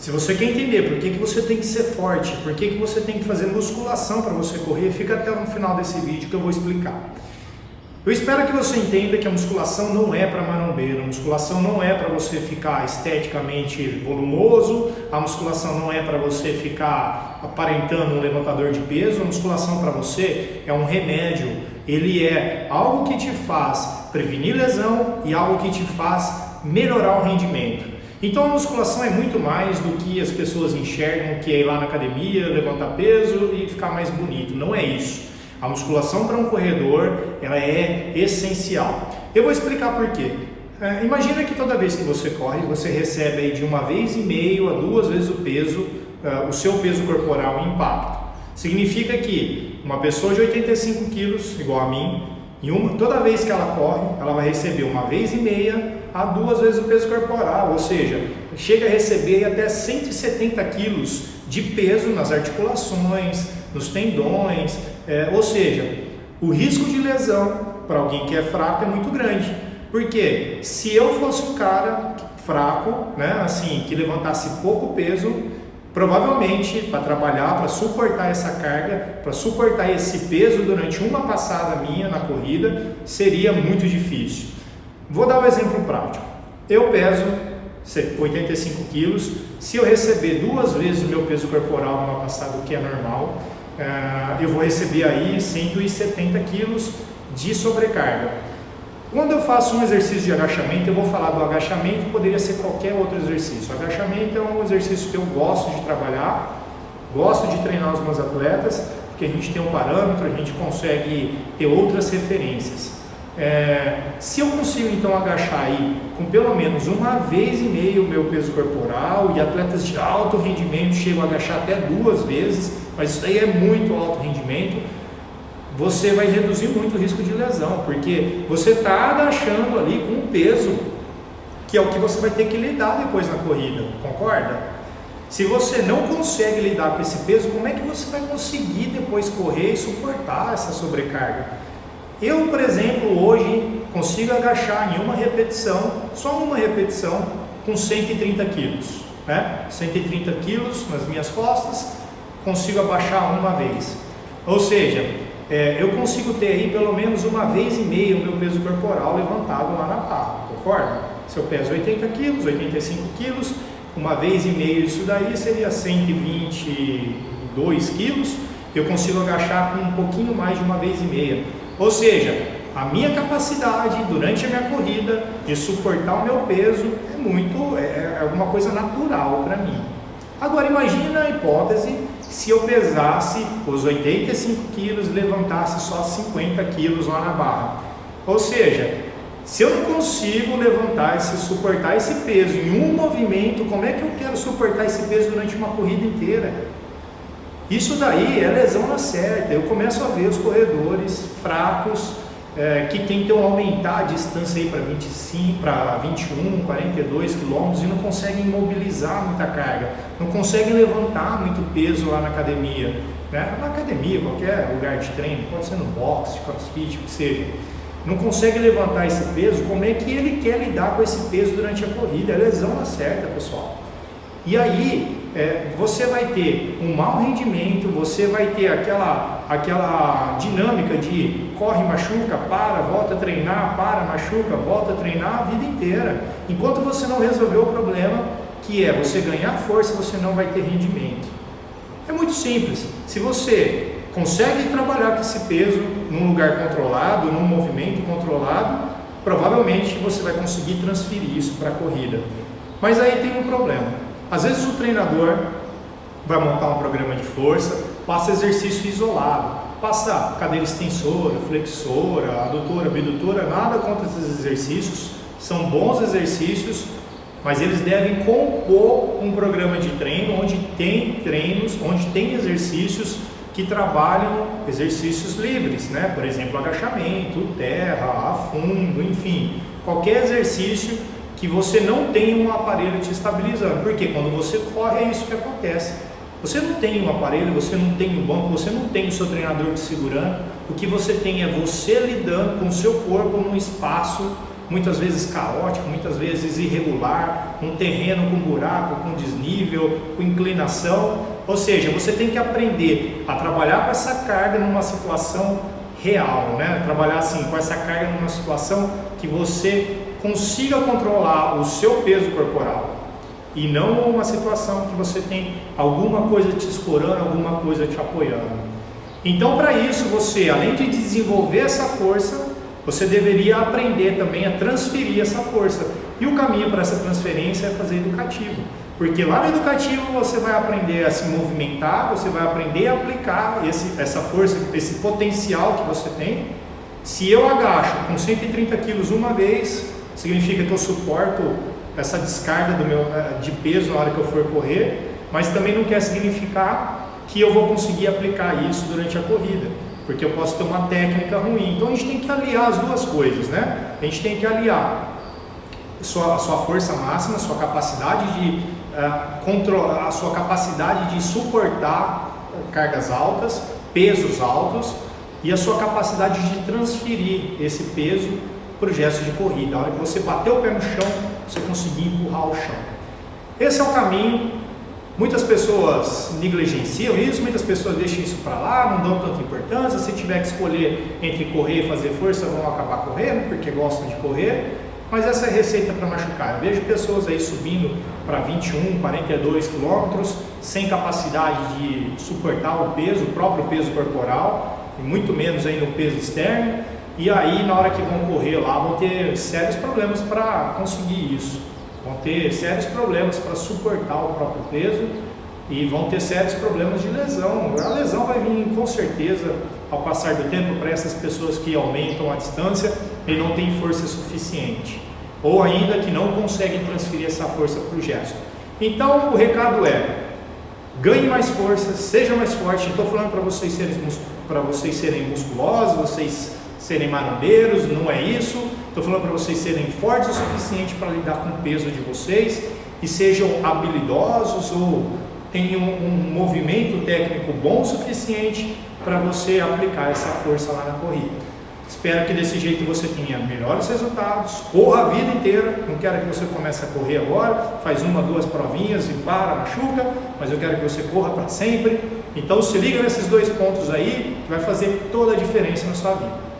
Se você quer entender por que você tem que ser forte, por que você tem que fazer musculação para você correr, fica até o final desse vídeo que eu vou explicar. Eu espero que você entenda que a musculação não é para marombeiro, a musculação não é para você ficar esteticamente volumoso, a musculação não é para você ficar aparentando um levantador de peso, a musculação para você é um remédio, ele é algo que te faz prevenir lesão e algo que te faz melhorar o rendimento. Então a musculação é muito mais do que as pessoas enxergam, que é ir lá na academia, levantar peso e ficar mais bonito, não é isso. A musculação para um corredor, ela é essencial. Eu vou explicar por quê. Imagina que toda vez que você corre, você recebe aí de 1,5 vezes a 2 vezes o peso, o seu peso corporal em impacto. Significa que uma pessoa de 85 quilos, igual a mim, toda vez que ela corre, ela vai receber 1,5 vezes a 2 vezes o peso corporal, ou seja, chega a receber até 170 quilos de peso nas articulações, nos tendões, ou seja, o risco de lesão para alguém que é fraco é muito grande, porque se eu fosse um cara fraco, né, assim, que levantasse pouco peso, provavelmente para trabalhar, para suportar essa carga, para suportar esse peso durante uma passada minha na corrida, seria muito difícil. Vou dar um exemplo prático. Eu peso 85 quilos, se eu receber 2 vezes o meu peso corporal numa passada, o que é normal, eu vou receber aí 170 quilos de sobrecarga. Quando eu faço um exercício de agachamento, eu vou falar do agachamento, poderia ser qualquer outro exercício. O agachamento é um exercício que eu gosto de trabalhar, gosto de treinar os meus atletas, porque a gente tem um parâmetro, a gente consegue ter outras referências. Se eu consigo então agachar aí com pelo menos 1,5 vezes o meu peso corporal, e atletas de alto rendimento chegam a agachar até 2 vezes, mas isso daí é muito alto rendimento, você vai reduzir muito o risco de lesão, porque você está agachando ali com um peso que é o que você vai ter que lidar depois na corrida, concorda? Se você não consegue lidar com esse peso, como é que você vai conseguir depois correr e suportar essa sobrecarga? Eu, por exemplo, hoje consigo agachar em uma repetição, só uma repetição, com 130 quilos, né? 130 quilos nas minhas costas, consigo abaixar uma vez. Ou seja, eu consigo ter aí pelo menos 1,5 vezes o meu peso corporal levantado lá na barra, concorda? Se eu peso 80 quilos, 85 quilos, 1,5 vezes isso daí seria 122 quilos, eu consigo agachar com um pouquinho mais de 1,5 vezes. Ou seja, a minha capacidade durante a minha corrida de suportar o meu peso é alguma coisa natural para mim. Agora imagina a hipótese se eu pesasse os 85 quilos e levantasse só 50 quilos lá na barra. Ou seja, se eu não consigo suportar esse peso em um movimento, como é que eu quero suportar esse peso durante uma corrida inteira? Isso daí é lesão na certa. Eu começo a ver os corredores fracos que tentam aumentar a distância aí para 25, para 21, 42 quilômetros e não conseguem mobilizar muita carga, não conseguem levantar muito peso lá na academia, né? Na academia, qualquer lugar de treino, pode ser no boxe, crossfit, o que seja, não consegue levantar esse peso. Como é que ele quer lidar com esse peso durante a corrida? É lesão na certa, pessoal. E aí você vai ter um mau rendimento, você vai ter aquela dinâmica de corre, machuca, para, volta a treinar, para, machuca, volta a treinar a vida inteira, enquanto você não resolver o problema, que é você ganhar força, você não vai ter rendimento. É muito simples. Se você consegue trabalhar com esse peso num lugar controlado, num movimento controlado, provavelmente você vai conseguir transferir isso para a corrida. Mas aí tem um problema. Às vezes o treinador vai montar um programa de força, passa exercício isolado, passa cadeira extensora, flexora, adutora, abdutora, nada contra esses exercícios, são bons exercícios, mas eles devem compor um programa de treino onde tem treinos, onde tem exercícios que trabalham exercícios livres, né? Por exemplo, agachamento, terra, a fundo, enfim, qualquer exercício que você não tem um aparelho te estabilizando, porque quando você corre é isso que acontece. Você não tem um aparelho, você não tem um banco, você não tem o seu treinador te segurando, o que você tem é você lidando com o seu corpo num espaço muitas vezes caótico, muitas vezes irregular, um terreno com buraco, com desnível, com inclinação. Ou seja, você tem que aprender a trabalhar com essa carga numa situação real, né? Trabalhar assim com essa carga numa situação que você consiga controlar o seu peso corporal e não uma situação que você tem alguma coisa te escorando, alguma coisa te apoiando. Então, para isso, você, além de desenvolver essa força, você deveria aprender também a transferir essa força. E o caminho para essa transferência é fazer educativo. Porque lá no educativo você vai aprender a se movimentar, você vai aprender a aplicar essa força, esse potencial que você tem. Se eu agacho com 130 quilos uma vez, significa que eu suporto essa descarga de peso na hora que eu for correr, mas também não quer significar que eu vou conseguir aplicar isso durante a corrida, porque eu posso ter uma técnica ruim. Então a gente tem que aliar as duas coisas, né? A gente tem que aliar a sua força máxima, a sua capacidade de controlar, a sua capacidade de suportar cargas altas, pesos altos, e a sua capacidade de transferir esse peso para o gesto de corrida. A hora que você bater o pé no chão, você conseguir empurrar o chão. Esse é o caminho. Muitas pessoas negligenciam isso, muitas pessoas deixam isso para lá, não dão tanta importância. Se tiver que escolher entre correr e fazer força, vão acabar correndo, porque gostam de correr. Mas essa é a receita para machucar. Eu vejo pessoas aí subindo para 21, 42 quilômetros, sem capacidade de suportar o peso, o próprio peso corporal, e muito menos aí no peso externo. E aí, na hora que vão correr lá, vão ter sérios problemas para conseguir isso. Vão ter sérios problemas para suportar o próprio peso e vão ter sérios problemas de lesão. A lesão vai vir com certeza ao passar do tempo para essas pessoas que aumentam a distância e não têm força suficiente, ou ainda que não conseguem transferir essa força para o gesto. Então o recado é: ganhe mais força, seja mais forte. Estou falando para vocês serem musculosos, vocês serem marombeiros, não é isso. Estou falando para vocês serem fortes o suficiente para lidar com o peso de vocês e sejam habilidosos ou tenham um movimento técnico bom o suficiente para você aplicar essa força lá na corrida. Espero que desse jeito você tenha melhores resultados, corra a vida inteira. Não quero que você comece a correr agora, faz uma, duas provinhas e machuca, mas eu quero que você corra para sempre. Então se liga nesses dois pontos aí, que vai fazer toda a diferença na sua vida.